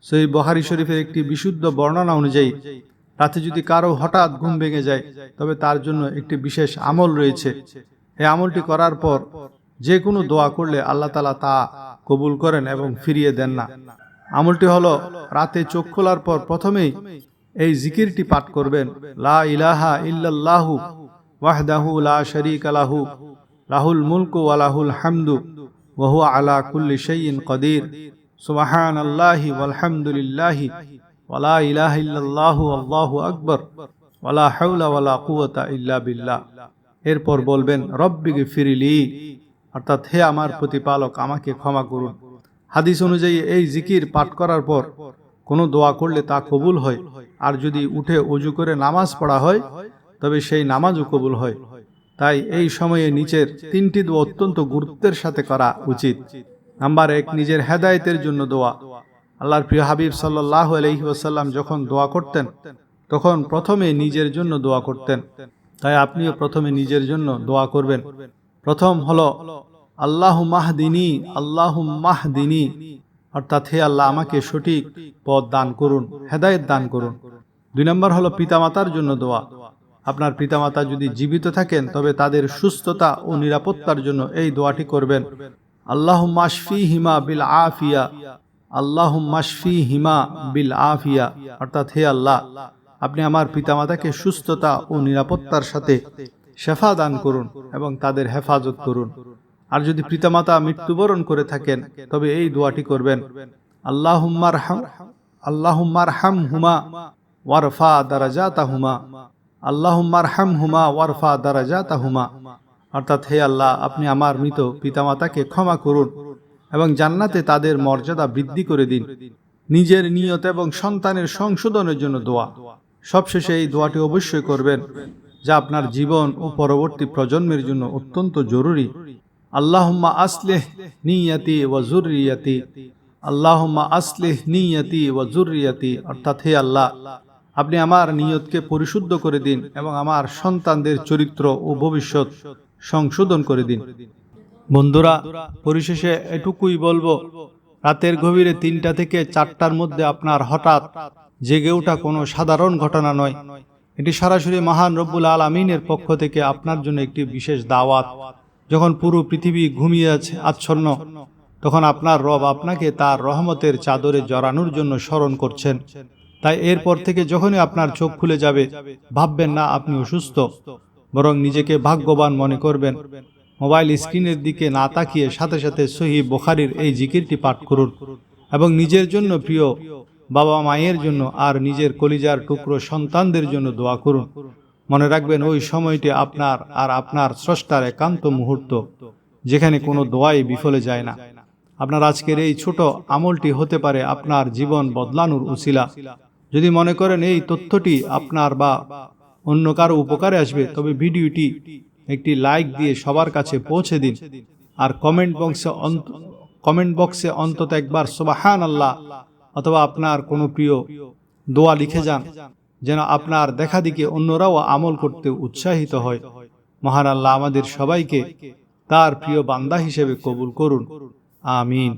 সহিহ বুখারী শরীফের একটি বিশুদ্ধ বর্ণনা অনুযায়ী রাতে যদি কারো হঠাৎ ঘুম ভেঙে যায় তবে তার জন্য একটি বিশেষ আমল রয়েছে। এই আমলটি করার পর যে কোনো দোয়া করলে আল্লাহ তাআলা তা কবুল করেন এবং ফিরিয়ে দেন না। আমলটি হলো, রাতে চোখ খোলার পর প্রথমেই এই জিকিরটি পাঠ করবেন, লা ইলাহা ইল্লাল্লাহু ওয়াহদাহু লা শারীকা লাহু লাহুল মুলকু ওয়া লাহুল হামদু ওয়া হুয়া আলা কুল্লি শাইইন কাদির সুবহানাল্লাহি ওয়াল হামদুলিল্লাহি ওয়া লা ইলাহা ইল্লাল্লাহু আল্লাহু আকবার ওয়া লা হাওলা ওয়া লা কুওয়াতা ইল্লা বিল্লাহ। এরপর বলবেন রব্বিগফিরলি, অর্থাৎ হে আমার প্রতিপালক আমাকে ক্ষমা করুন। হাদিস অনুযায়ী এই জিকির পাঠ করার পর কোনো দোয়া করলে তা কবুল হয়, আর যদি উঠে ওযু করে নামাজ পড়া হয় তবে সেই নামাজও কবুল হয়। তাই এই সময়ে নিচের তিনটি দোয়া অত্যন্ত গুরুত্বের সাথে করা উচিত। নাম্বার 1, নিজের হেদায়েতের জন্য দোয়া। আল্লাহর প্রিয় হাবিব সাল্লাল্লাহু আলাইহি ওয়াসাল্লাম যখন দোয়া করতেন তখন প্রথমে নিজের জন্য দোয়া করতেন। তাই আপনিও প্রথমে নিজের জন্য দোয়া করবেন। প্রথম হলো আল্লাহুম্মাহদিনী আল্লাহুম্মাহদিনী, অর্থাৎ হে আল্লাহ আমাকে সঠিক পথ দান করুন, হেদায়েত দান করুন। 2 নম্বর হলো পিতামাতার জন্য দোয়া। আপনার পিতামাতা যদি জীবিত থাকেন তবে তাদের সুস্থতা ও নিরাপত্তার জন্য এই দোয়াটি করবেন, আল্লাহুম্মা শফিহিমা বিল আফিয়া আল্লাহুম্মা শফিহিমা বিল আফিয়া, অর্থাৎ হে আল্লাহ আপনি আমার পিতামাতাকে সুস্থতা ও নিরাপত্তার সাথে শেফা দান করুন এবং তাদের হেফাজত করুন। আর যদি পিতামাতা মৃত্যুবরণ করে থাকেন তবে এই দোয়াটি করবেন, আল্লাহুম্মারহামহুমা ওয়ারফা দারাজাতাহুমা আল্লাহুম্মারহামহুমা ওয়ারফা দারাজাতাহুমা, অর্থাৎ হে আল্লাহ আপনি আমার মৃত পিতামাতাকে ক্ষমা করুন এবং জান্নাতে তাদের মর্যাদা বৃদ্ধি করে দিন। নিজের নিয়ত এবং সন্তানের সংশোধনের জন্য দোয়া। সবশেষে এই দোয়াটি অবশ্যই করবেন, যা আপনার জীবন ও পরবর্তী প্রজন্মের জন্য অত্যন্ত জরুরি। আল্লাহুম্মা আসলিহ নিয়তি ওয়া যুররিয়াতি আল্লাহুম্মা আসলিহ নিয়তি ওয়া যুররিয়াতি, অর্থাৎ হে আল্লাহ আপনি আমার নিয়তকে পরিশুদ্ধ করে দিন এবং আমার সন্তানদের চরিত্র ও ভবিষ্যৎ সংশোধন করে দিন। বন্ধুরা, পরিশেষে এটুকুই বলবো, রাতের গভীরে 3টা থেকে 4টার মধ্যে আপনার হঠাৎ জেগে ওঠা কোনো সাধারণ ঘটনা নয়। এটি সরাসরি মহান রব্বুল আলামিনের পক্ষ থেকে আপনার জন্য একটি বিশেষ দাওয়াত। যখন পুরো পৃথিবী ঘুমিয়ে আচ্ছন্ন তখন আপনার রব আপনাকে তার রহমতের চাদরে জড়ানোর জন্য স্মরণ করছেন। তাই এরপর থেকে যখনই আপনার চোখ খুলে যাবে ভাববেন না আপনি অসুস্থ, বরং নিজেকে ভাগ্যবান মনে করবেন। মোবাইল স্ক্রিনের দিকে না তাকিয়ে সাথে সাথে সহিহ বুখারীর এই জিকিরটি পাঠ করুন এবং নিজের জন্য, প্রিয় বাবা মায়ের জন্য আর নিজের কলিজার টুকরো সন্তানদের জন্য দোয়া করুন। মনে রাখবেন ওই সময়টি আপনার আর আপনার স্রষ্টার একান্ত মুহূর্ত, যেখানে কোনো দোয়াই বিফলে যায় না। আপনার আজকের এই ছোট আমলটি হতে পারে আপনার জীবন বদলানোর উসিলা। যদি মনে করেন এই তথ্যটি আপনার বা অন্য কারো উপকারে আসবে তবে ভিডিওটি একটি লাইক দিয়ে সবার কাছে পৌঁছে দিন। আর কমেন্ট বক্সে অন্তত একবার সুবহানাল্লাহ অথবা আপনার কোনো প্রিয় দোয়া লিখে যান, যেন আপনার দেখা দিকে অন্যরাও আমল করতে উৎসাহিত হয়। মহান আল্লাহ আমাদের সবাইকে তার প্রিয় বান্দা হিসেবে কবুল করুন। আমিন।